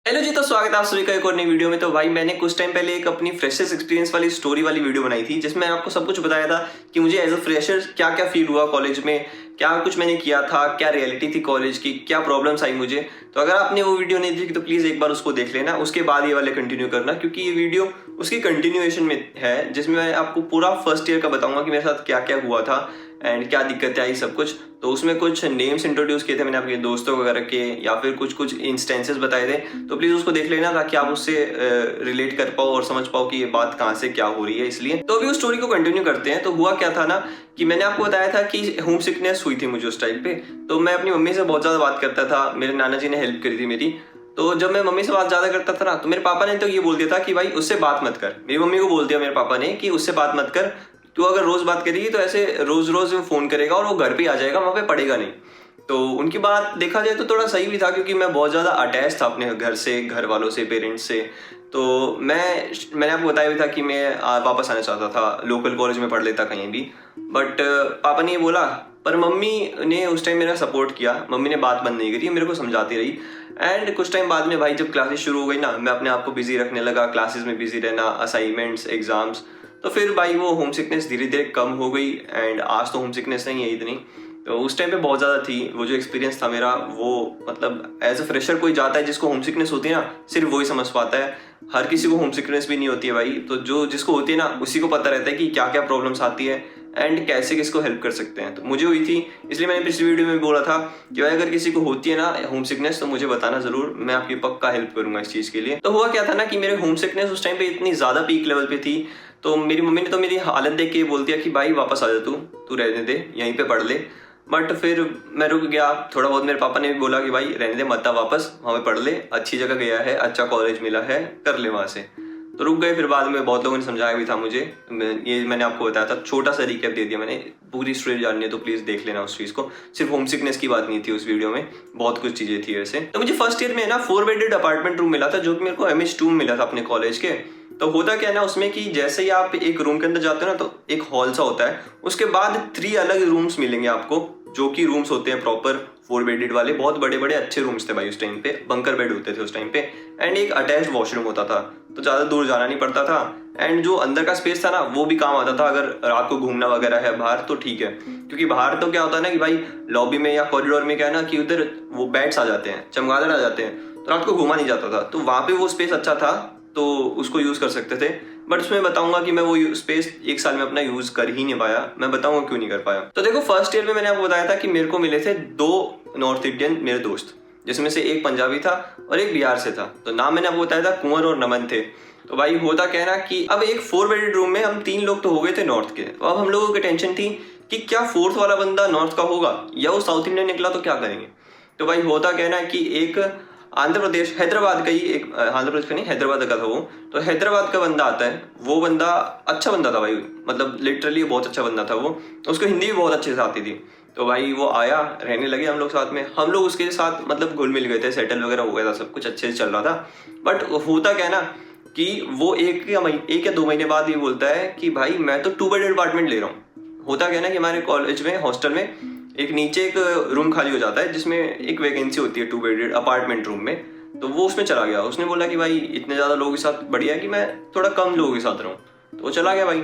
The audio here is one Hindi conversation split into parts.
हेलो जी, तो स्वागत है आप सभी का एक और नई वीडियो में। तो भाई मैंने कुछ टाइम पहले एक अपनी फ्रेशर्स एक्सपीरियंस वाली स्टोरी वाली वीडियो बनाई थी, जिसमें आपको सब कुछ बताया था कि मुझे एज अ फ्रेशर क्या क्या फील हुआ कॉलेज में, क्या कुछ मैंने किया था, क्या रियलिटी थी कॉलेज की, क्या प्रॉब्लम्स आई मुझे। तो अगर आपने वो वीडियो नहीं देखी तो प्लीज एक बार उसको देख लेना, उसके बाद ये वाले कंटिन्यू करना, क्योंकि ये वीडियो उसकी कंटिन्यूएशन में है, जिसमें मैं आपको पूरा फर्स्ट ईयर का बताऊंगा कि मेरे साथ क्या क्या हुआ था एंड क्या दिक्कतें आई सब कुछ। तो उसमें कुछ नेम्स इंट्रोड्यूस किए थे मैंने अपने दोस्तों वगैरह के, या फिर कुछ कुछ इंस्टेंसेस बताए थे। तो प्लीज उसको देख लेना ताकि आप उससे रिलेट कर पाओ और समझ पाओ कि ये बात कहाँ से क्या हो रही है। इसलिए तो अभी उस स्टोरी को कंटिन्यू करते हैं। तो हुआ क्या था ना कि मैंने आपको बताया था कि होम सिकनेस हुई थी मुझे उस टाइम पे। तो मैं अपनी मम्मी से बहुत ज्यादा बात करता था, मेरे नाना जी ने हेल्प करी थी मेरी। तो जब मैं मम्मी से बात ज्यादा करता था ना, तो मेरे पापा ने तो ये बोल दिया था कि भाई उससे बात मत कर। मेरी मम्मी को बोल दिया मेरे पापा ने कि उससे बात मत कर, तू अगर रोज बात करेगी तो ऐसे रोज रोज फोन करेगा और वो घर पे आ जाएगा, वहां पे पड़ेगा नहीं। तो उनकी बात देखा जाए तो थोड़ा सही भी था, क्योंकि मैं बहुत ज़्यादा अटैच था अपने घर से, घर वालों से, पेरेंट्स से। तो मैंने आपको बताया भी था कि मैं वापस आना चाहता था, लोकल कॉलेज में पढ़ लेता कहीं भी। बट पापा ने ये बोला, पर मम्मी ने उस टाइम मेरा सपोर्ट किया। मम्मी ने बात बंद नहीं करी, मेरे को समझाती रही। एंड कुछ टाइम बाद में भाई जब क्लासेस शुरू हो गई ना, मैं अपने आप को बिजी रखने लगा, क्लासेस में बिजी रहना, असाइनमेंट्स, एग्जाम्स। तो फिर भाई वो होम सिकनेस धीरे धीरे कम हो गई। एंड आज तो होम सिकनेस नहीं है इतनी, तो उस टाइम पे बहुत ज़्यादा थी। वो जो एक्सपीरियंस था मेरा, वो मतलब एज अ फ्रेशर कोई जाता है जिसको होम सिकनेस होती है ना, सिर्फ वही समझ पाता है। हर किसी को होम सिकनेस भी नहीं होती है भाई। तो जो जिसको होती है ना, उसी को पता रहता है कि क्या क्या प्रॉब्लम्स आती है एंड कैसे किसको हेल्प कर सकते हैं। तो मुझे हुई थी, इसलिए मैंने पिछली वीडियो में बोला था कि भाई अगर किसी को होती है ना होम सिकनेस तो मुझे बताना जरूर, मैं आपकी पक्का हेल्प करूंगा इस चीज़ के लिए। तो हुआ क्या था ना कि मेरे होम सिकनेस उस टाइम पे इतनी ज़्यादा पीक लेवल पे थी। तो मेरी मम्मी ने तो मेरी हालत देख के बोल दिया कि भाई वापस आ जा, तू तू रहने दे, यहीं पे पढ़ ले। बट फिर मैं रुक गया थोड़ा बहुत। मेरे पापा ने भी बोला कि भाई रहने दे, मत आ वापस, वहाँ पे पढ़ ले, अच्छी जगह गया है, अच्छा कॉलेज मिला है, कर ले वहाँ से। तो रुक गए। फिर बाद में बहुत लोगों ने समझाया भी था मुझे। ये मैंने आपको बताया था, छोटा सा रिकैप दे दिया मैंने। पूरी स्टोरी जाननी है तो प्लीज देख लेना उस चीज को। सिर्फ होम सिकनेस की बात नहीं थी उस वीडियो में, बहुत कुछ चीजें थी वैसे। तो मुझे फर्स्ट ईयर में ना 4 बेडेड अपार्टमेंट रूम मिला था, जो कि मेरे को MH2 में मिला था अपने कॉलेज के। तो होता क्या है ना उसमें कि जैसे ही आप एक रूम के अंदर जाते हो ना, तो एक हॉल सा होता है, उसके बाद 3 अलग रूम्स मिलेंगे आपको, जो कि रूम्स होते हैं प्रॉपर 4 बेडेड वाले। बहुत बड़े बड़े अच्छे रूम्स थे भाई उस टाइम पे, बंकर बेड होते थे उस टाइम पे। एंड एक अटैच्ड वॉशरूम होता था, तो ज़्यादा दूर जाना नहीं पड़ता था। एंड जो अंदर का स्पेस था ना, वो भी काम आता था अगर रात को घूमना वगैरह है बाहर, तो ठीक है। क्योंकि बाहर तो क्या होता है ना कि भाई लॉबी में या कॉरिडोर में क्या है ना कि उधर वो बैट्स आ जाते हैं, चमगादड़ आ जाते हैं, तो रात को घूमा नहीं जाता था। तो वहाँ पे वो स्पेस अच्छा था, तो उसको यूज़ कर सकते थे। बट उसमें बताऊंगा कि मैं वो स्पेस 1 साल में अपना यूज कर ही नहीं पाया। मैं बताऊंगा क्यों नहीं कर पाया। तो देखो फर्स्ट ईयर में मैंने आपको बताया था कि मेरे को मिले थे 2 नॉर्थ इंडियन मेरे दोस्त, जिसमें से एक पंजाबी था और एक बिहार से था। तो नाम मैंने आपको बताया था, कुंवर और नमन थे। तो भाई होता क्या है ना कि अब एक 4 बेडेड रूम में हम 3 लोग तो हो गए थे नॉर्थ के। तो अब हम लोगों की टेंशन थी कि क्या 4th वाला बंदा नॉर्थ का होगा या वो साउथ इंडियन निकला तो क्या करेंगे। तो भाई होता क्या है ना कि एक आंध्र प्रदेश हैदराबाद का ही, एक आंध्र प्रदेश का नहीं हैदराबाद का था वो। तो हैदराबाद का बंदा आता है, वो बंदा अच्छा बंदा था भाई, मतलब लिटरली बहुत अच्छा बंदा था वो। उसको हिंदी भी बहुत अच्छे से आती थी। तो भाई वो आया, रहने लगे हम लोग साथ में। हम लोग उसके साथ मतलब घुल मिल गए थे, सेटल वगैरह हो गया था, सब कुछ अच्छे से चल रहा था। बट होता क्या है ना कि वो 1 या 2 महीने बाद ये बोलता है कि भाई मैं तो 2 बेडेड अपार्टमेंट ले रहा हूँ। होता क्या है ना कि हमारे कॉलेज में हॉस्टल में एक नीचे एक रूम खाली हो जाता है, जिसमें एक वैकेंसी होती है 2 बेडेड अपार्टमेंट रूम में। तो वो उसमें चला गया। उसने बोला कि भाई इतने ज़्यादा लोगों के साथ बढ़िया है कि मैं थोड़ा कम लोगों के साथ रहूँ। तो वो चला गया भाई।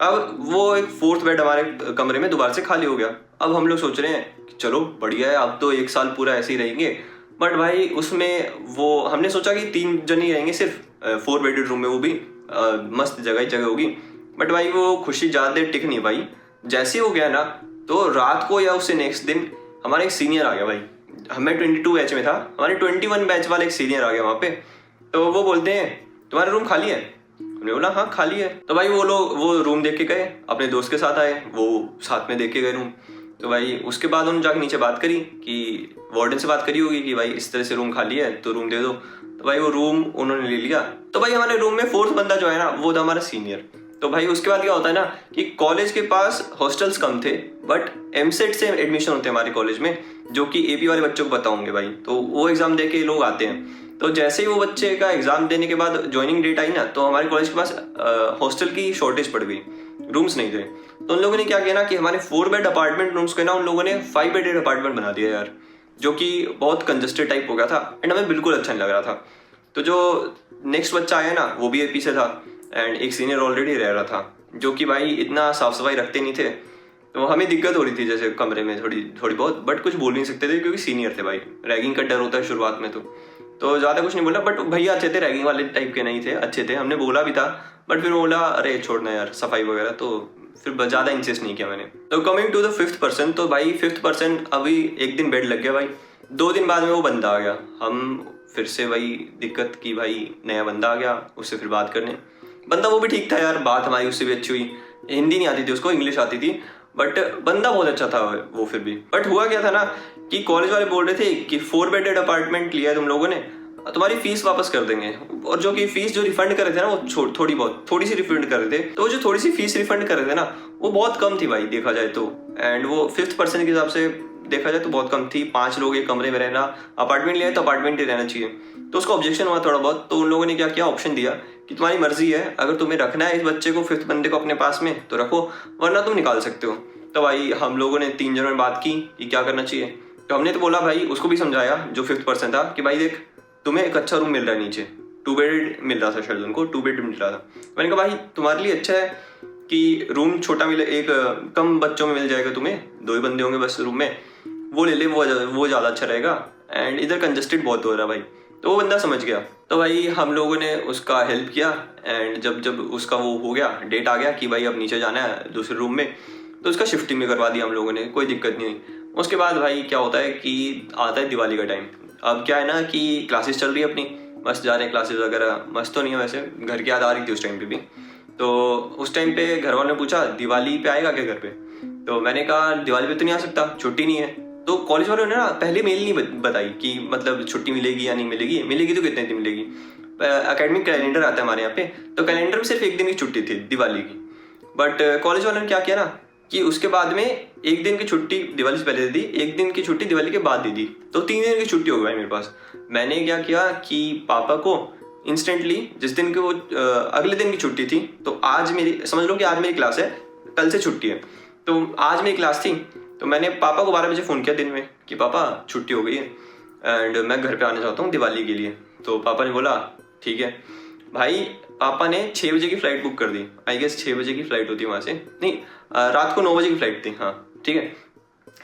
अब वो एक 4th बेड हमारे कमरे में दोबारा से खाली हो गया। अब हम लोग सोच रहे हैं कि चलो बढ़िया है, अब तो 1 साल पूरा ऐसे ही रहेंगे। बट भाई उसमें वो हमने सोचा कि 3 जन ही रहेंगे सिर्फ 4 बेडेड रूम में, वो भी मस्त जगह ही जगह होगी। बट भाई वो खुशी ज़्यादा देर टिक नहीं पाई। जैसे ही हो गया ना, तो रात को या उससे नेक्स्ट दिन हमारा एक सीनियर आ गया भाई। हमें 22 बैच में था, हमारे 21 बैच वाला एक सीनियर आ गया वहाँ पे। तो वो बोलते हैं तुम्हारा रूम खाली है। हमने बोला हाँ खाली है। तो भाई वो लोग वो रूम देख के गए, अपने दोस्त के साथ आए, वो साथ में देख के गए रूम। तो भाई उसके बाद उन्होंने जाके नीचे बात करी कि वार्डन से बात करी होगी कि भाई इस तरह से रूम खाली है तो रूम दे दो। तो भाई वो रूम उन्होंने ले लिया। तो भाई हमारे रूम में 4th बंदा जो है ना, वो था हमारा सीनियर। तो भाई उसके बाद क्या होता है ना कि कॉलेज के पास हॉस्टल्स कम थे, बट एमसेट से एडमिशन होते हैं हमारे कॉलेज में, जो कि AP वाले बच्चों को पता होंगे भाई। तो वो एग्जाम दे के लोग आते हैं। तो जैसे ही वो बच्चे का एग्जाम देने के बाद ज्वाइनिंग डेट आई ना, तो हमारे कॉलेज के पास हॉस्टल की शॉर्टेज पड़ गई, रूम्स नहीं थे। तो उन लोगों ने क्या किया ना कि हमारे 4 बेड अपार्टमेंट रूम्स को ना उन लोगों ने 5 बेडेड अपार्टमेंट बना दिया यार, जो कि बहुत कंजस्टेड टाइप हो गया था एंड हमें बिल्कुल अच्छा नहीं लग रहा था। तो जो नेक्स्ट बच्चा आया ना वो भी पीछे था, एंड एक सीनियर ऑलरेडी रह रहा था जो कि भाई इतना साफ सफाई रखते नहीं थे, तो हमें दिक्कत हो रही थी जैसे कमरे में थोड़ी बहुत, बट कुछ बोल नहीं सकते थे क्योंकि सीनियर थे भाई। रैगिंग का डर होता है शुरुआत में, तो ज़्यादा कुछ नहीं बोला, बट भैया अच्छे थे, रैगिंग वाले टाइप के नहीं थे, अच्छे थे। हमने बोला भी था बट फिर बोला अरे छोड़ना यार सफाई वगैरह, तो फिर ज़्यादा इंसिस्ट नहीं किया मैंने। तो coming to the 5th person, तो भाई 5th पर्सन अभी एक दिन बेड लग गया भाई, 2 दिन बाद में वो बंदा आ गया। हम फिर से वही दिक्कत की भाई नया बंदा आ गया, उससे फिर बात करने। बंदा वो भी ठीक था यार, बात हमारी उससे भी अच्छी हुई। हिंदी नहीं आती थी उसको, इंग्लिश आती थी, बट बंदा बहुत अच्छा था वो फिर भी। बट हुआ क्या था ना कि कॉलेज वाले बोल रहे थे कि 4 बेडेड अपार्टमेंट लिया है तुम लोगों ने, तुम्हारी फीस वापस कर देंगे। और जो कि फीस जो रिफंड कर रहे थे ना वो थोड़ी सी रिफंड कर रहे थे। तो जो थोड़ी सी फीस रिफंड कर रहे थे ना वो बहुत कम थी भाई देखा जाए तो, एंड वो 5th पर्सन के हिसाब से देखा जाए तो बहुत कम थी। 5 लोग एक कमरे में रहना, अपार्टमेंट लिया है तो अपार्टमेंट ही रहना चाहिए। तो उसका ऑब्जेक्शन हुआ थोड़ा बहुत, तो उन लोगों ने क्या किया, ऑप्शन दिया कि तुम्हारी मर्जी है, अगर तुम्हें रखना है इस बच्चे को 5th बंदे को अपने पास में तो रखो, वरना तुम निकाल सकते हो। तो भाई हम लोगों ने 3 जनों ने बात की कि क्या करना चाहिए। तो हमने तो बोला भाई, उसको भी समझाया जो 5th पर्सन था कि भाई देख तुम्हें एक अच्छा रूम मिल रहा है नीचे, 2 बेड मिल रहा था शायद उनको, 2 बेड मिल रहा था। मैंने कहा भाई तुम्हारे लिए अच्छा है कि रूम छोटा मिले, एक कम बच्चों में मिल जाएगा तुम्हें, 2 ही बंदे होंगे बस रूम में, वो ले ले, वो ज़्यादा अच्छा रहेगा, एंड इधर कंजस्टेड बहुत हो रहा है भाई। तो वो बंदा समझ गया। तो भाई हम लोगों ने उसका हेल्प किया, एंड जब उसका वो हो गया, डेट आ गया कि भाई अब नीचे जाना है दूसरे रूम में, तो उसका शिफ्टिंग भी करवा दिया हम लोगों ने, कोई दिक्कत नहीं हुई। उसके बाद भाई क्या होता है कि आता है दिवाली का टाइम। अब क्या है ना कि क्लासेस चल रही है अपनी, मस्त जा रहे हैं क्लासेस वगैरह, मस्त तो नहीं है वैसे, घर की याद आ रही थी उस टाइम पे भी। तो उस टाइम पे घर वालों ने पूछा दिवाली पे आएगा क्या घर पे, तो मैंने कहा दिवाली पे तो नहीं आ सकता, छुट्टी नहीं है। तो कॉलेज वालों ने ना पहले मेल नहीं बताई कि मतलब छुट्टी मिलेगी या नहीं मिलेगी, मिलेगी तो कितने दिन मिलेगी। एकेडमिक कैलेंडर आता है हमारे यहाँ पे, तो कैलेंडर में सिर्फ 1 दिन की छुट्टी थी दिवाली की। बट कॉलेज वालों ने क्या किया ना कि उसके बाद में 1 दिन की छुट्टी दिवाली से पहले दे दी, 1 दिन की छुट्टी दिवाली के बाद दे दी, तो 3 दिन की छुट्टी हो गई मेरे पास। मैंने क्या किया कि पापा को इंस्टेंटली जिस दिन की वो अगले दिन की छुट्टी थी, तो आज मेरी समझ लो कि आज मेरी क्लास है, कल से छुट्टी है, तो आज मेरी क्लास थी। तो मैंने पापा को 12 बजे फ़ोन किया दिन में कि पापा छुट्टी हो गई है एंड मैं घर पे आना चाहता हूँ दिवाली के लिए। तो पापा ने बोला ठीक है। भाई पापा ने 6 बजे की फ़्लाइट बुक कर दी, आई गेस 6 बजे की फ़्लाइट होती है वहाँ से, नहीं रात को 9 बजे की फ़्लाइट थी, हाँ ठीक है,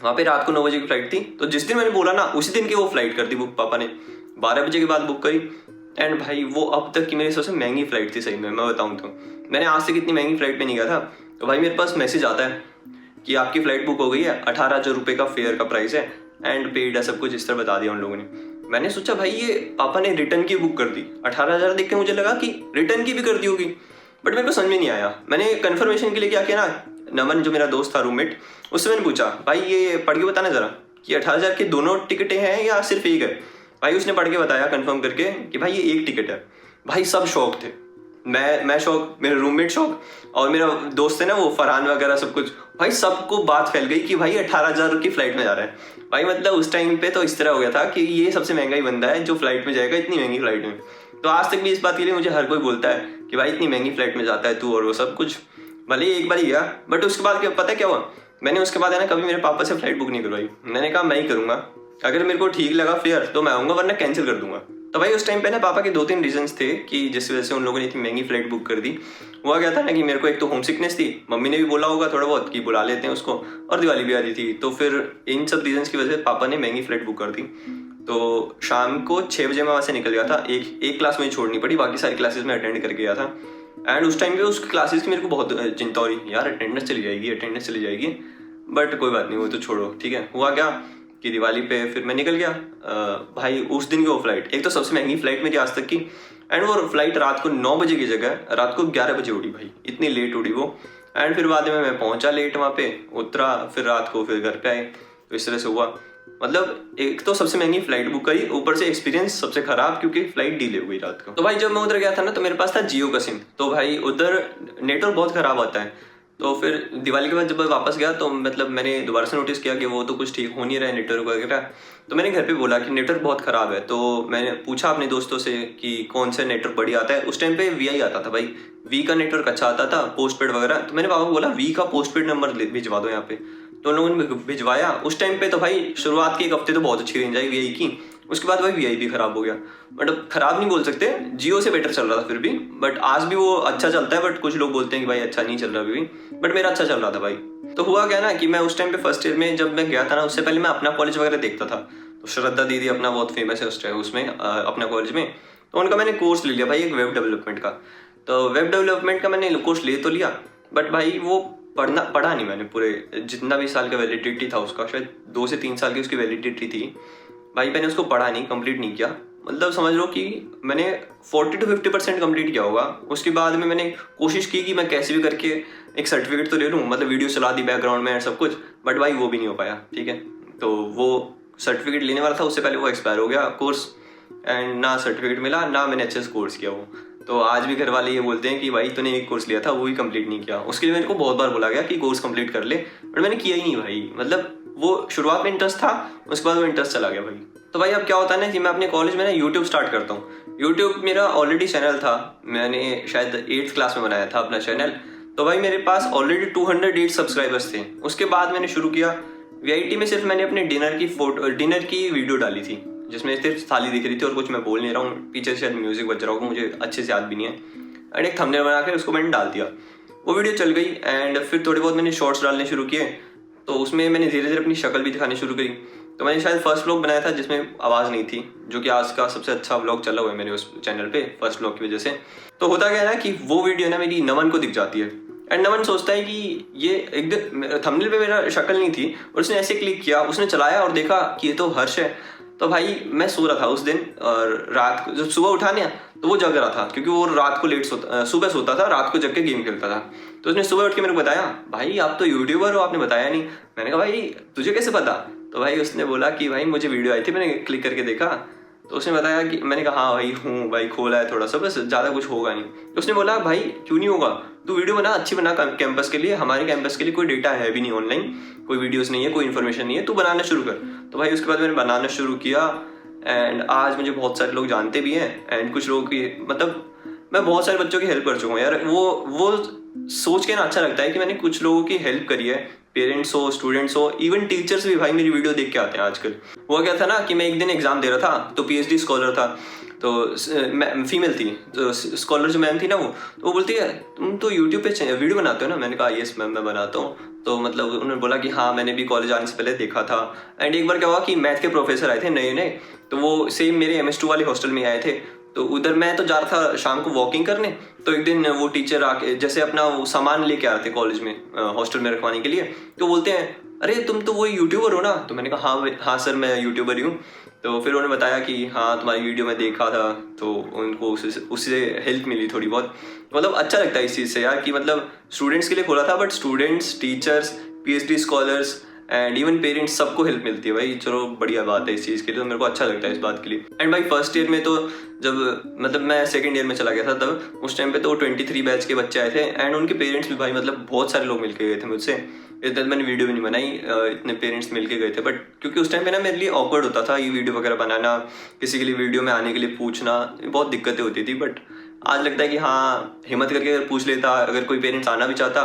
वहाँ पे रात को 9 बजे की फ़्लाइट थी। तो जिस दिन मैंने बोला ना उसी दिन की वो फ़्लाइट कर दी बुक पापा ने, 12 बजे के बाद बुक करी। एंड भाई वो अब तक की मेरी सबसे महंगी फ़्लाइट थी सही में, मैं बताऊँ तो मैंने आज तक इतनी महंगी फ़्लाइट में नहीं गया था। तो भाई मेरे पास मैसेज आता है कि आपकी फ़्लाइट बुक हो गई है, 18,000 रुपये का फेयर का प्राइस है एंड पेड है, सब कुछ इस तरह बता दिया उन लोगों ने। मैंने सोचा भाई ये पापा ने रिटर्न की बुक कर दी, 18,000 देख के मुझे लगा कि रिटर्न की भी कर दी होगी, बट मेरे को समझ में नहीं आया। मैंने कन्फर्मेशन के लिए क्या किया ना, नमन जो मेरा दोस्त था रूममेट, उससे मैंने पूछा भाई ये पढ़ के बताना ज़रा कि 18,000 की दोनों टिकटें हैं या सिर्फ एक है। भाई उसने पढ़ के बताया कन्फर्म करके कि भाई ये एक टिकट है। भाई सब शौक थे, मैं शौक, मेरे रूममेट शौक, और मेरा दोस्त है ना वो फरहान वगैरह सब कुछ। भाई सबको बात फैल गई कि भाई 18,000 की फ्लाइट में जा रहा है। भाई मतलब उस टाइम पे तो इस तरह हो गया था कि ये सबसे महंगा ही बंदा है जो फ्लाइट में जाएगा इतनी महंगी फ्लाइट में। तो आज तक भी इस बात के लिए मुझे हर कोई बोलता है कि भाई इतनी महंगी फ्लाइट में जाता है तू, और वो सब कुछ। भले ही एक बार ही गया, बट उसके बाद क्या पता है क्या हुआ, मैंने उसके बाद है ना कभी मेरे पापा से फ्लाइट बुक नहीं करवाई। मैंने कहा मैं ही करूँगा, अगर मेरे को ठीक लगा फेयर तो मैं आऊँगा, वरना कैंसिल कर दूंगा। तो भाई उस टाइम पे ना पापा के 2-3 रीजंस थे कि जिस वजह से उन लोगों ने इतनी महंगी फ्लाइट बुक कर दी। हुआ क्या था ना कि मेरे को एक तो होम सिकनेस थी, मम्मी ने भी बोला होगा थोड़ा बहुत कि बुला लेते हैं उसको, और दिवाली भी आ रही थी। तो फिर इन सब रीजंस की वजह से पापा ने महंगी फ्लाइट बुक कर दी। तो शाम को 6 बजे मैं वहाँ से निकल गया था। एक क्लास में छोड़नी पड़ी, बाकी सारी क्लासेस में अटेंड करके गया था। एंड उस टाइम पे उस क्लासेस की मेरे को बहुत चिंता हो रही, यार अटेंडेंस चली जाएगी, बट कोई बात नहीं, वो तो छोड़ो ठीक है। हुआ क्या कि दिवाली पे फिर मैं निकल गया। भाई उस दिन की वो फ्लाइट एक तो सबसे महंगी फ्लाइट मेरी आज तक की, एंड वो फ्लाइट रात को 9 बजे की जगह रात को 11 बजे उड़ी। भाई इतनी लेट उड़ी वो। एंड फिर बाद में मैं पहुंचा लेट, वहाँ पे उतरा, फिर रात को फिर घर पे आए। तो इस तरह से हुआ, मतलब एक तो सबसे महंगी फ्लाइट बुक करी, ऊपर से एक्सपीरियंस सबसे खराब क्योंकि फ्लाइट डिले हो गई रात को। तो भाई जब मैं उधर गया था ना तो मेरे पास था जियो का सिम। तो भाई उधर नेटवर्क बहुत खराब आता है। तो फिर दिवाली के बाद जब मैं वापस गया तो मतलब मैंने दोबारा से नोटिस किया कि वो तो कुछ ठीक हो नहीं रहा है नेटवर्क वगैरह। तो मैंने घर पे बोला कि नेटवर्क बहुत ख़राब है। तो मैंने पूछा अपने दोस्तों से कि कौन सा नेटवर्क बढ़िया आता है। उस टाइम पे वी आता था भाई, वी का नेटवर्क अच्छा आता था, पोस्ट पेड वगैरह। तो मैंने पापा को बोला वी का पोस्ट पेड नंबर भिजवा दो यहाँ पे। तो उन लोगों ने भिजवाया। उस टाइम पे तो भाई शुरुआत के 1 हफ्ते तो बहुत अच्छी रेंज आई वी की, उसके बाद भाई वीआईपी खराब हो गया, मतलब खराब नहीं बोल सकते, जियो से बेटर चल रहा था फिर भी, बट आज भी वो अच्छा चलता है, बट कुछ लोग बोलते हैं कि भाई अच्छा नहीं चल रहा अभी भी, बट मेरा अच्छा चल रहा था भाई। तो हुआ क्या ना कि मैं उस टाइम पे फर्स्ट ईयर में जब मैं गया था ना, उससे पहले मैं अपना कॉलेज वगैरह देखता था। तो श्रद्धा दीदी अपना बहुत फेमस है उस टाइम उसमें अपना कॉलेज में, तो उनका मैंने कोर्स ले लिया भाई, एक वेब डेवलपमेंट का। तो वेब डेवलपमेंट का मैंने कोर्स ले तो लिया, बट भाई वो पढ़ा नहीं मैंने पूरे, जितना भी साल का वैलिडिटी था उसका, शायद 2 से 3 साल की उसकी वैलिडिटी थी भाई, मैंने उसको पढ़ा नहीं, कंप्लीट नहीं किया। मतलब समझ लो कि मैंने 40 to 50% कंप्लीट किया होगा। उसके बाद में मैंने कोशिश की कि मैं कैसे भी करके एक सर्टिफिकेट तो ले लूँ, मतलब वीडियो चला दी बैकग्राउंड में सब कुछ, बट भाई वो भी नहीं हो पाया। ठीक है, तो वो सर्टिफिकेट लेने वाला था, उससे पहले वो एक्सपायर हो गया कोर्स, एंड ना सर्टिफिकेट मिला, ना मैंने अच्छे से कोर्स किया वो। तो आज भी घर वाले ये बोलते हैं कि भाई तूने एक कोर्स लिया था वो भी कंप्लीट नहीं किया। उसके लिए मेरे को बहुत बार बोला गया कि कोर्स कंप्लीट कर ले, बट मैंने किया ही नहीं भाई। मतलब वो शुरुआत में इंटरेस्ट था, उसके बाद वो इंटरेस्ट चला गया भाई। तो भाई अब क्या होता है ना कि मैं अपने कॉलेज में ना यूट्यूब स्टार्ट करता हूँ। यूट्यूब मेरा ऑलरेडी चैनल था, मैंने शायद 8th क्लास में बनाया था अपना चैनल। तो भाई मेरे पास ऑलरेडी 208 सब्सक्राइबर्स थे। उसके बाद मैंने शुरू किया वीआईटी में, सिर्फ मैंने अपने डिनर की वीडियो डाली थी, जिसमें सिर्फ थाली दिख रही थी और कुछ मैं बोल नहीं रहा हूँ, पीछे शायद म्यूजिक बज रहा होगा, मुझे अच्छे से याद भी नहीं है। एंड एक थंबनेल बना के उसको मैंने डाल दिया, वो वीडियो चल गई। एंड फिर थोड़े बहुत मैंने शॉर्ट्स डालने शुरू किए, तो उसमें मैंने धीरे धीरे अपनी शक्ल भी दिखानी शुरू करी। तो मैंने शायद फर्स्ट व्लॉग बनाया था जिसमें आवाज़ नहीं थी, जो कि आज का सबसे अच्छा व्लॉग चला हुआ है मेरे उस चैनल पे फर्स्ट व्लॉग की वजह से। तो होता क्या है ना कि वो वीडियो ना मेरी नमन को दिख जाती है, एंड नमन सोचता है कि ये एकदम थंबनेल पे मेरा शक्ल नहीं थी, और उसने ऐसे क्लिक किया, उसने चलाया और देखा कि ये तो हर्ष है। तो भाई मैं सो रहा था उस दिन, और रात को जब सुबह उठा ना तो वो जग रहा था, क्योंकि वो रात को सुबह सोता था, रात को जग के गेम खेलता था। तो उसने सुबह उठ के मेरे को बताया, भाई आप तो यूट्यूबर हो, आपने बताया नहीं। मैंने कहा भाई तुझे कैसे पता? तो भाई उसने बोला कि भाई मुझे वीडियो आई थी, मैंने क्लिक करके देखा। तो उसने बताया कि, मैंने कहा हाँ भाई हूँ भाई, खोला है थोड़ा सा, बस ज़्यादा कुछ होगा नहीं। तो उसने बोला भाई क्यों नहीं होगा, तू वीडियो बना, अच्छी बना कैंपस के लिए, हमारे कैंपस के लिए कोई डेटा है भी नहीं ऑनलाइन, कोई वीडियोस नहीं है, कोई इन्फॉर्मेशन नहीं है, तू बनाना शुरू कर। तो भाई उसके बाद मैंने बनाना शुरू किया, एंड आज मुझे बहुत सारे लोग जानते भी हैं, एंड कुछ लोगों की, मतलब मैं बहुत सारे बच्चों की हेल्प कर चुका हूँ यार। वो सोच के ना अच्छा लगता है कि मैंने कुछ लोगों की हेल्प करी है, पेरेंट्स हो, स्टूडेंट्स हो, इवन टीचर्स भी भाई मेरी वीडियो देख के आते हैं आजकल। हुआ क्या था ना कि मैं एक दिन एग्जाम दे रहा था, तो पीएचडी स्कॉलर था, तो फीमेल थी, तो स्कॉलर जो मैम थी ना, वो बोलती है तुम तो यूट्यूब पे वीडियो बनाते हो ना। मैंने कहा यस मैम मैं बनाता हूँ। तो मतलब उन्होंने बोला कि हाँ मैंने भी कॉलेज आने से पहले देखा था। एंड एक बार क्या हुआ कि मैथ के प्रोफेसर आए थे नए नए, तो वो सेम मेरे MS2 वाले हॉस्टल में आए थे। तो उधर मैं तो जा रहा था शाम को वॉकिंग करने, तो एक दिन वो टीचर आके जैसे अपना वो सामान लेके आ रहे थे कॉलेज में हॉस्टल में रखवाने के लिए, तो बोलते हैं अरे तुम तो वही यूट्यूबर हो ना। तो मैंने कहा हाँ सर मैं यूट्यूबर ही हूँ। तो फिर उन्होंने बताया कि हाँ तुम्हारी वीडियो में देखा था, तो उनको उससे हेल्प मिली थोड़ी बहुत। मतलब अच्छा लगता है इस चीज़ से यार कि मतलब स्टूडेंट्स के लिए खोला था, but students, teachers, PhD scholars and even parents सबको हेल्प मिलती है भाई। चलो बढ़िया बात है इस चीज़ के लिए, तो मेरे को अच्छा लगता है इस बात के लिए। एंड भाई फर्स्ट ईयर में तो जब मतलब मैं सेकंड ईयर में चला गया था, तब उस टाइम पे तो 23 बैच के बच्चे आए थे, एंड उनके पेरेंट्स भी भाई मतलब बहुत सारे लोग मिलके गए थे मुझसे। इतना मैंने वीडियो भी नहीं बनाई, इतने पेरेंट्स मिलके गए थे, बट क्योंकि उस टाइम पे ना मेरे लिए ऑकवर्ड होता था ये वीडियो वगैरह बनाना, किसी के लिए वीडियो में आने के लिए पूछना, बहुत दिक्कतें होती थी। बट आज लगता है कि हाँ हिम्मत करके अगर पूछ लेता, अगर कोई पेरेंट्स आना भी चाहता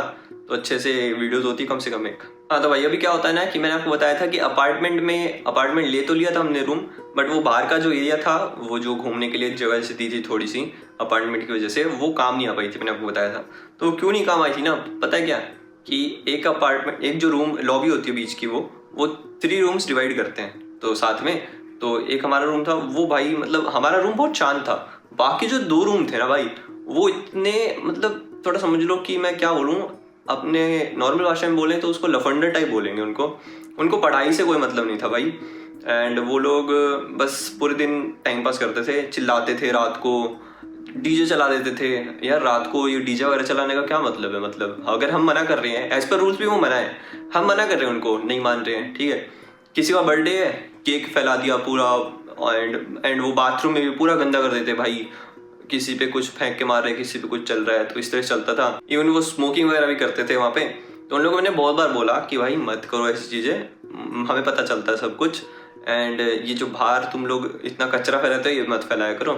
तो अच्छे से वीडियोस होती कम से कम एक। हाँ तो भाई अभी क्या होता है ना कि मैंने आपको बताया था कि अपार्टमेंट ले तो लिया था हमने रूम, बट वो बाहर का जो एरिया था, वो जो घूमने के लिए जगह से दी थी थोड़ी सी अपार्टमेंट की वजह से, वो काम नहीं आ पाई थी, मैंने आपको बताया था। तो क्यों नहीं काम आई थी ना, पता है क्या कि एक जो रूम लॉबी होती है बीच की, वो 3 रूम्स डिवाइड करते हैं तो साथ में। तो एक हमारा रूम था, वो भाई मतलब हमारा रूम बहुत शांत था, बाकी जो 2 रूम थे ना भाई वो इतने मतलब थोड़ा समझ लो कि मैं क्या बोलूँ, अपने नॉर्मल भाषा में बोलें तो उसको लफंडर टाइप बोलेंगे। उनको पढ़ाई से कोई मतलब नहीं था भाई, एंड वो लोग बस पूरे दिन टाइम पास करते थे, चिल्लाते थे, रात को डीजे चला देते थे। यार रात को ये डीजे वगैरह चलाने का क्या मतलब है? मतलब अगर हम मना कर रहे हैं, एज पर रूल्स भी वो मना है, हम मना कर रहे हैं, उनको नहीं मान रहे हैं, ठीक है। किसी का बर्थडे है, केक फैला दिया पूरा, एंड वो बाथरूम में भी पूरा गंदा कर देते भाई, किसी पे कुछ फेंक के मार रहे, किसी पे कुछ चल रहा है, तो इस तरह चलता था। इवन वो स्मोकिंग वगैरह भी करते थे वहाँ पे। तो उन लोगों ने बहुत बार बोला कि भाई मत करो ऐसी चीज़ें, हमें पता चलता है सब कुछ, एंड ये जो बाहर तुम लोग इतना कचरा फैलाते हो ये मत फैलाया करो।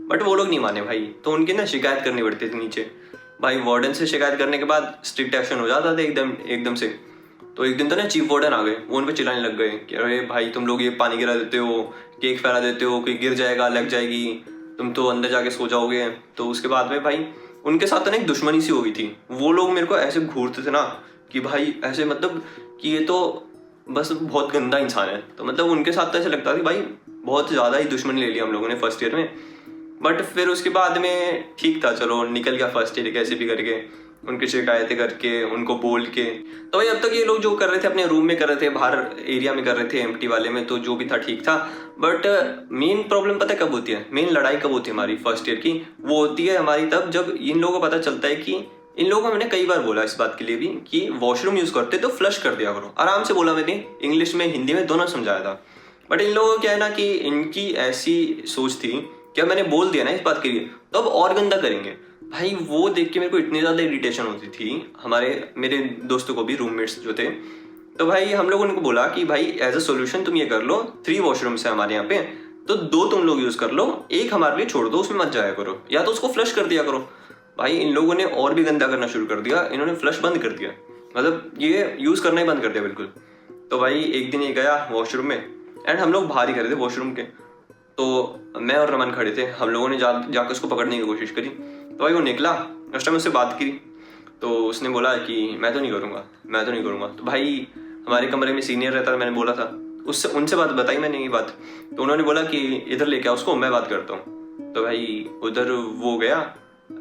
बट वो लोग नहीं माने भाई, तो उनकी ना शिकायत करनी पड़ती थी नीचे। भाई वार्डन से शिकायत करने के बाद स्ट्रिक्ट एक्शन हो जाता था एकदम से। तो एक दिन तो ना चीफ वार्डन आ गए, वो उन पे चिल्लाने लग गए कि अरे भाई तुम लोग ये पानी गिरा देते हो, केक फैला देते हो, कि गिर जाएगा, लग जाएगी, तुम तो अंदर जाके सो जाओगे। तो उसके बाद में भाई उनके साथ तो ना एक दुश्मनी सी हो गई थी। वो लोग मेरे को ऐसे घूरते थे ना कि भाई ऐसे मतलब कि ये तो बस बहुत गंदा इंसान है। तो मतलब उनके साथ तो ऐसे लगता था भाई बहुत ज़्यादा ही दुश्मनी ले लिया हम लोगों ने फर्स्ट ईयर में। बट फिर उसके बाद में ठीक था, चलो निकल गया फर्स्ट ईयर कैसे भी करके, उनकी शिकायतें करके, उनको बोल के। तो भाई अब तक ये लोग जो कर रहे थे अपने रूम में कर रहे थे, बाहर एरिया में कर रहे थे एम्प्टी वाले में, तो जो भी था ठीक था। बट मेन प्रॉब्लम पता है कब होती है, मेन लड़ाई कब होती है हमारी फर्स्ट ईयर की, वो होती है हमारी तब जब इन लोगों को पता चलता है कि इन लोगों को मैंने कई बार बोला इस बात के लिए भी कि वॉशरूम यूज करते तो फ्लश कर दिया करो। आराम से बोला मैंने, इंग्लिश में हिंदी में दोनों समझाया था। बट इन लोगों को क्या है ना कि इनकी ऐसी सोच थी कि मैंने बोल दिया ना इस बात के लिए तो अब और गंदा करेंगे। भाई वो देख के मेरे को इतनी ज़्यादा इरिटेशन होती थी, मेरे दोस्तों को भी, रूममेट्स जो थे। तो भाई हम लोग उनको बोला कि भाई एज अ सोल्यूशन तुम ये कर लो, 3 वॉशरूम्स है हमारे यहाँ पे, तो 2 तुम लोग यूज़ कर लो, एक हमारे लिए छोड़ दो, उसमें मत जाया करो, या तो उसको फ्लश कर दिया करो। भाई इन लोगों ने और भी गंदा करना शुरू कर दिया, इन्होंने फ्लश बंद कर दिया, मतलब ये यूज़ करना ही बंद कर दिया बिल्कुल। तो भाई एक दिन ये गया वॉशरूम में, एंड हम लोग बाहर ही खड़े थे वॉशरूम के, तो मैं और रमन खड़े थे, हम लोगों ने जाकर उसको पकड़ने की कोशिश करी। तो भाई वो निकला, उस टाइम उससे बात की, तो उसने बोला कि मैं तो नहीं करूँगा। तो भाई हमारे कमरे में सीनियर रहता था, मैंने बोला था उससे, उनसे बात बताई मैंने ये बात, तो उन्होंने बोला कि इधर लेके आओ उसको, मैं बात करता हूँ। तो भाई उधर वो गया,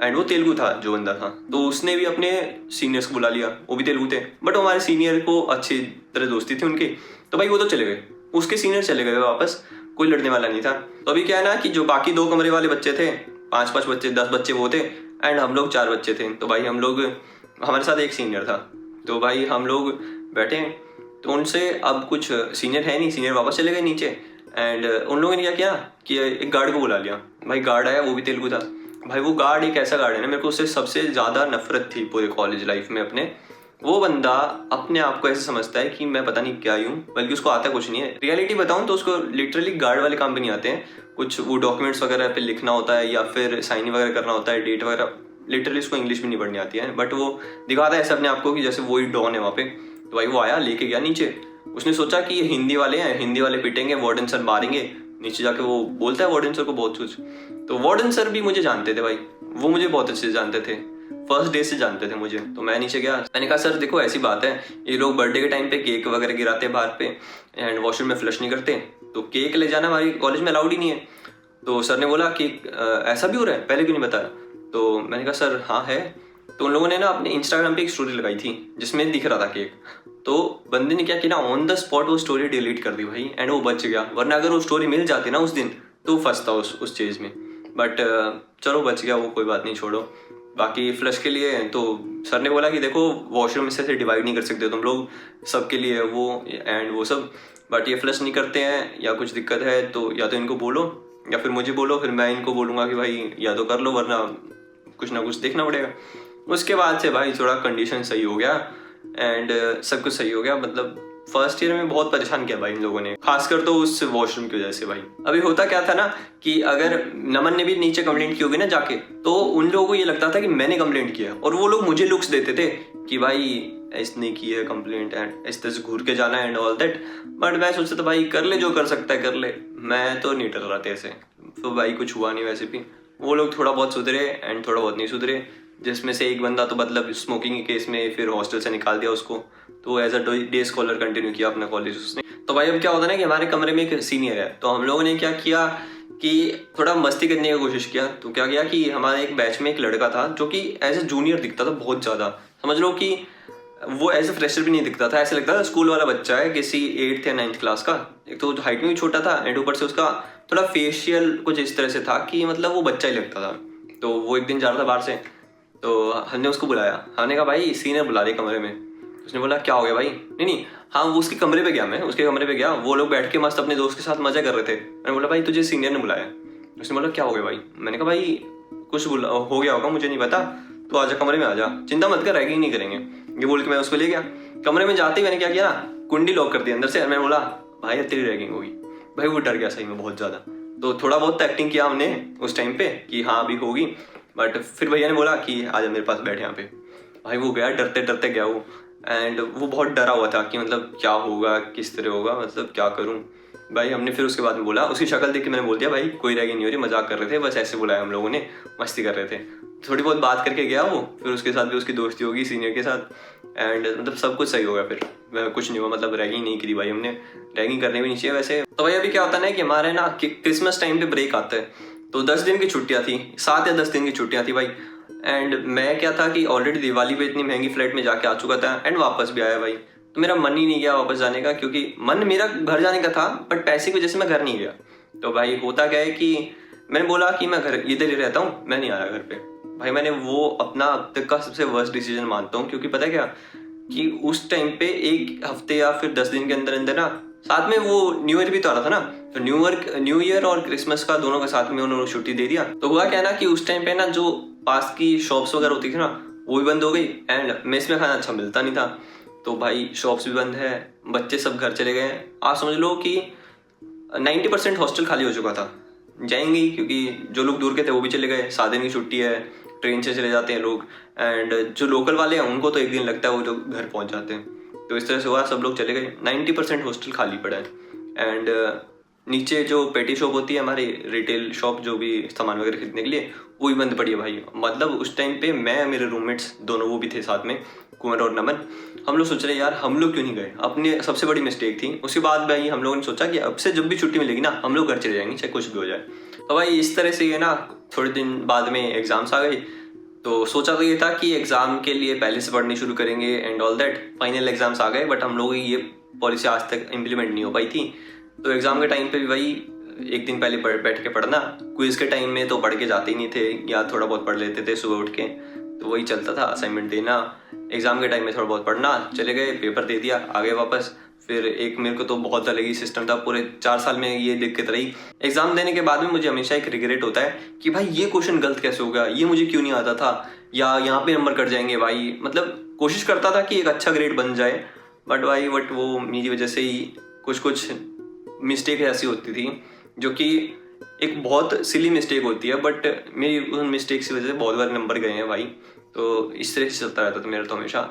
एंड वो तेलुगु था जो बंदा था, तो उसने भी अपने सीनियर्स को बुला लिया, वो भी तेलुगु थे, बट हमारे सीनियर को अच्छी तरह दोस्ती थी उनकी। तो भाई वो तो चले गए, उसके सीनियर चले गए वापस, कोई लड़ने वाला नहीं था। तो अभी क्या है ना कि जो बाकी 2 कमरे वाले बच्चे थे, 5 बच्चे, 10 बच्चे वो थे, एंड हम लोग 4 बच्चे थे। तो भाई हमारे साथ एक सीनियर था। तो भाई हम लोग बैठे, तो उनसे अब कुछ सीनियर है नहीं, सीनियर वापस चले गए नीचे, एंड उन लोगों ने क्या किया कि एक गार्ड को बुला लिया। भाई गार्ड आया, वो भी तेलुगु था। भाई वो गार्ड एक ऐसा गार्ड है ना, मेरे को उससे सबसे ज़्यादा नफरत थी पूरे कॉलेज लाइफ में अपने। वो बंदा अपने आप को ऐसे समझता है कि मैं पता नहीं क्या यूँ, बल्कि उसको आता कुछ नहीं है। रियलिटी बताऊँ तो उसको लिटरली गार्ड वाले काम भी नहीं आते हैं, कुछ वो डॉक्यूमेंट्स वगैरह पे लिखना होता है या फिर साइन वगैरह करना होता है, डेट वगैरह, लिटरली उसको इंग्लिश भी नहीं पढ़नी आती है, बट वो दिखाता है ऐसे अपने आप को कि जैसे वो ही डॉन है वहाँ पे। तो भाई वो आया, लेके गया नीचे, उसने सोचा कि ये हिंदी वाले हैं, हिंदी वाले पिटेंगे, वार्डन सर मारेंगे। नीचे जाके वो बोलता है वार्डन सर को बहुत कुछ। तो वार्डन सर भी मुझे जानते थे भाई, वो मुझे बहुत अच्छे से जानते थे, फर्स्ट डे से जानते थे मुझे। तो मैं नीचे गया, मैंने कहा सर देखो ऐसी बात है, ये लोग बर्थडे के टाइम पे केक वगैरह गिराते हैं बाहर पे, एंड वॉशरूम में फ्लश नहीं करते, तो केक ले जाना हमारी कॉलेज में अलाउड ही नहीं है। तो सर ने बोला कि ऐसा भी हो रहा है, पहले क्यों नहीं बताया? तो मैंने कहा सर हाँ है। तो उन लोगों ने ना अपने इंस्टाग्राम पे एक स्टोरी लगाई थी जिसमें दिख रहा था केक। तो बंदे ने क्या किया ना, ऑन द स्पॉट वो स्टोरी डिलीट कर दी भाई, एंड वो बच गया, वरना अगर वो स्टोरी मिल जाती ना उस दिन तो फंसता उस चीज़ में। बट चलो बच गया वो, कोई बात नहीं, छोड़ो। बाकी फ्लश के लिए तो सर ने बोला कि देखो वॉशरूम से डिवाइड नहीं कर सकते तुम लोग, सबके लिए वो एंड वो सब, बट ये फ्लश नहीं करते हैं या कुछ दिक्कत है तो या तो इनको बोलो या फिर मुझे बोलो, फिर मैं इनको बोलूँगा कि भाई या तो कर लो वरना कुछ ना कुछ देखना पड़ेगा। उसके बाद से भाई थोड़ा कंडीशन सही हो गया, एंड सब कुछ सही हो गया। मतलब फर्स्ट ईयर में बहुत परेशान किया भाई इन लोगों ने, खासकर तो उस वॉशरूम की वजह से भाई। अभी होता क्या था ना कि अगर नमन ने भी नीचे कंप्लेंट की होगी ना जाके, तो उन लोगों को ये लगता था कि मैंने कंप्लेंट किया, और वो लोग मुझे लुक्स देते थे कि भाई इसने की है कंप्लेंट एंड इस तरह से घूर के जाना एंड ऑल दैट। बट मैं सोचता था भाई कर ले, जो कर सकता है कर ले, मैं तो नहीं डर रहा था ऐसे। तो भाई कुछ हुआ नहीं वैसे भी, वो लोग थोड़ा बहुत सुधरे एंड थोड़ा बहुत नहीं सुधरे, जिसमें से एक बंदा तो मतलब स्मोकिंग के केस में फिर हॉस्टल से निकाल दिया उसको, तो as a day scholar continue किया अपना कॉलेज उसने। तो भाई अब क्या होता है ना कि हमारे कमरे में एक सीनियर है, तो हम लोगों ने क्या किया कि थोड़ा मस्ती करने की कोशिश किया। तो क्या किया कि हमारे एक बैच में एक लड़का था जो कि एज ए जूनियर दिखता था बहुत ज़्यादा, समझ लो कि वो एज ए फ्रेशर भी नहीं दिखता था, ऐसे लगता था स्कूल वाला बच्चा है किसी 8th या 9th क्लास का। एक तो हाइट में भी छोटा था एंड ऊपर से उसका थोड़ा फेशियल कुछ इस तरह से था कि मतलब वो बच्चा ही लगता था। तो वो एक दिन जा रहा था बाहर से, तो हमने उसको बुलाया, हमने कहा भाई सीनियर बुला रहे कमरे में। उसने बोला क्या हो गया भाई? नहीं हाँ, वो उसके कमरे पे गया, मैं उसके कमरे पे गया, वो लोग बैठ के मस्त अपने दोस्त के साथ मजा कर रहे थे। मैंने बोला भाई तुझे सीनियर ने बुलाया। उसने बोला क्या हो गया भाई? मैंने कहा भाई कुछ हो गया होगा, मुझे नहीं पता, तो आजा कमरे में आजा, चिंता मत कर, रैगिंग नहीं करेंगे, ये बोल के मैं उसको ले गया। कमरे में जाते ही मैंने क्या किया, कुंडी लॉक कर दी अंदर से। मैंने बोला भाई तेरी रैगिंग होगी। भाई वो डर गया सही में बहुत ज़्यादा, तो थोड़ा बहुत एक्टिंग किया हमने उस टाइम पे कि हाँ अभी होगी, बट फिर भैया ने बोला कि आजा मेरे पास बैठ यहाँ पे। भाई वो गया, डरते डरते गया वो, एंड वो बहुत डरा हुआ था कि मतलब क्या होगा, किस तरह होगा, मतलब क्या करूँ भाई। हमने फिर उसके बाद में बोला, उसकी शक्ल देख के मैंने बोल दिया भाई कोई रैगिंग नहीं हो रही, मजाक कर रहे थे, बस ऐसे बुलाया हम लोगों ने, मस्ती कर रहे थे। थोड़ी बहुत बात करके गया वो, फिर उसके साथ भी उसकी दोस्ती होगी सीनियर के साथ, एंड मतलब सब कुछ सही हो गया। फिर कुछ नहीं हुआ, मतलब रैगिंग नहीं करी भाई हमने, रैगिंग करने भी नहीं चाहिए वैसे। तो भाई अभी क्या होता है ना कि हमारे ना क्रिसमस टाइम पे ब्रेक आता है, तो 10 दिन की छुट्टियाँ थी, 7 या 10 दिन की छुट्टियाँ थी भाई। एंड मैं क्या था कि ऑलरेडी दिवाली पे इतनी महंगी फ्लाइट में जाके आ चुका था एंड वापस भी आया भाई, तो मेरा मन ही नहीं गया वापस जाने का, क्योंकि मन मेरा घर जाने का था बट पैसे की वजह से मैं घर नहीं गया। तो भाई होता क्या है कि मैंने बोला कि मैं घर इधर ही रहता हूँ, मैं नहीं आया घर पे। भाई मैंने वो अपना अब तक का सबसे वर्स्ट डिसीजन मानता हूँ, क्योंकि पता है क्या कि उस टाइम पे 1 हफ्ते या फिर 10 दिन के अंदर अंदर ना, साथ में वो न्यू ईयर भी तो आ रहा था ना, तो न्यू ईयर और क्रिसमस का दोनों के साथ में उन्होंने छुट्टी दे दिया। तो हुआ क्या ना कि उस टाइम पे ना जो पास की शॉप्स वगैरह होती थी ना, वो भी बंद हो गई एंड मेस में खाना अच्छा मिलता नहीं था। तो भाई शॉप्स भी बंद है, बच्चे सब घर चले गए। आप समझ लो कि 90% हॉस्टल खाली हो चुका था, जाएंगे ही, क्योंकि जो लोग दूर के थे वो भी चले गए, 7 दिन की छुट्टी है, ट्रेन से चले जाते हैं लोग, एंड जो लोकल वाले हैं उनको तो 1 दिन लगता है वो लोग घर पहुंच जाते हैं। तो इस तरह से हुआ, सब लोग चले गए, 90% हॉस्टल खाली पड़ा है। एंड नीचे जो पेटी शॉप होती है हमारी, रिटेल शॉप जो भी सामान वगैरह खरीदने के लिए, वो भी बंद पड़ी है भाई। मतलब उस टाइम पे मैं, मेरे रूममेट्स दोनों वो भी थे साथ में, कुंवर और नमन, हम लोग सोच रहे यार हम लोग क्यों नहीं गए, अपनी सबसे बड़ी मिस्टेक थी। उसके बाद भाई हम लोगों ने सोचा कि अब से जब भी छुट्टी मिलेगी ना हम लोग घर चले जाएंगे, चाहे कुछ भी हो जाए। तो भाई इस तरह से ये ना, थोड़े दिन बाद में एग्जाम्स आ गए, तो सोचा तो ये था कि एग्जाम के लिए पहले से पढ़नी शुरू करेंगे and all that. Final exams आ गए बट हम लोगों की ये पॉलिसी आज तक इम्प्लीमेंट नहीं हो पाई थी। तो एग्जाम के टाइम पे भी भाई 1 दिन पहले बैठ के पढ़ना, क्विज के टाइम में तो पढ़ के जाते ही नहीं थे, या थोड़ा बहुत पढ़ लेते थे सुबह उठ के, तो वही चलता था, असाइनमेंट देना, एग्जाम के टाइम में थोड़ा बहुत पढ़ना, चले गए, पेपर दे दिया, आ गए वापस। फिर एक मेरे को तो बहुत अलग ही सिस्टम था, पूरे 4 साल में ये दिक्कत रही। एग्जाम देने के बाद में मुझे हमेशा एक रिग्रेट होता है कि भाई ये क्वेश्चन गलत कैसे हो गया, ये मुझे क्यों नहीं आता था, या यहाँ पे नंबर कट जाएंगे भाई। मतलब कोशिश करता था कि एक अच्छा ग्रेड बन जाए, बट वो मेरी वजह से ही कुछ मिस्टेक ऐसी होती थी जो कि एक बहुत सिली मिस्टेक होती है, बट मेरी उन मिस्टेक्स की वजह से बहुत बार नंबर गए हैं भाई। तो इस तरह से चलता रहता था मेरा, तो हमेशा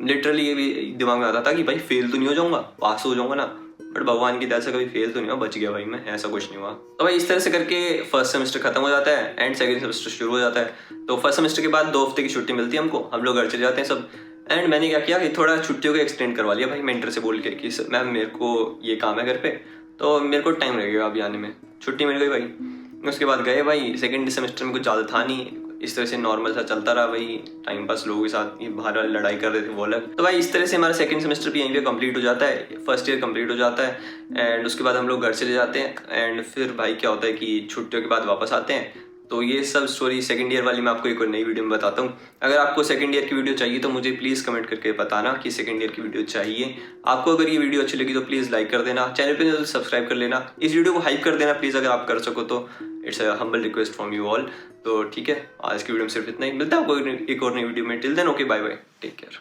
लिटरली ये भी दिमाग में आता था कि भाई फेल तो नहीं हो जाऊंगा, पास हो जाऊंगा ना, बट भगवान की दया से कभी फेल तो नहीं हुआ, बच गया भाई मैं, ऐसा कुछ नहीं हुआ। तो भाई इस तरह से करके फर्स्ट सेमेस्टर खत्म हो जाता है एंड सेकंड सेमेस्टर शुरू हो जाता है। तो फर्स्ट सेमेस्टर के बाद 2 हफ्ते की छुट्टी मिलती है हमको, हम लोग घर चले जाते हैं सब। एंड मैंने क्या किया कि थोड़ा छुट्टियों को एक्सटेंड करवा लिया भाई मेंटर से बोल के कि मैम मेरे को ये काम है घर पे, तो मेरे को टाइम लगेगा अभी आने में। छुट्टी मिल गई भाई, उसके बाद गए भाई। सेकंड सेमेस्टर में कुछ ज़्यादा था नहीं, इस तरह से नॉर्मल सा चलता रहा भाई, टाइम पास लोगों के साथ, ये बाहर लड़ाई कर रहे थे वो अलग। तो भाई इस तरह से हमारा सेकंड सेमेस्टर भी यहीं पे कंप्लीट हो जाता है, फर्स्ट ईयर कंप्लीट हो जाता है एंड उसके बाद हम लोग घर चले जाते हैं। एंड फिर भाई क्या होता है कि छुट्टियों के बाद वापस आते हैं। तो ये सब स्टोरी सेकंड ईयर वाली मैं आपको एक और नई वीडियो में बताता हूँ। अगर आपको सेकंड ईयर की वीडियो चाहिए तो मुझे प्लीज़ कमेंट करके बताना कि सेकंड ईयर की वीडियो चाहिए आपको। अगर ये वीडियो अच्छी लगी तो प्लीज़ लाइक कर देना, चैनल पे तो सब्सक्राइब कर लेना, इस वीडियो को हाइप कर देना प्लीज़, अगर आप कर सको तो। It's a humble request from you all. तो ठीक है, आज की वीडियो में सिर्फ इतना ही, मिलता है आपको एक और नई वीडियो में। Till then okay, bye bye, take care.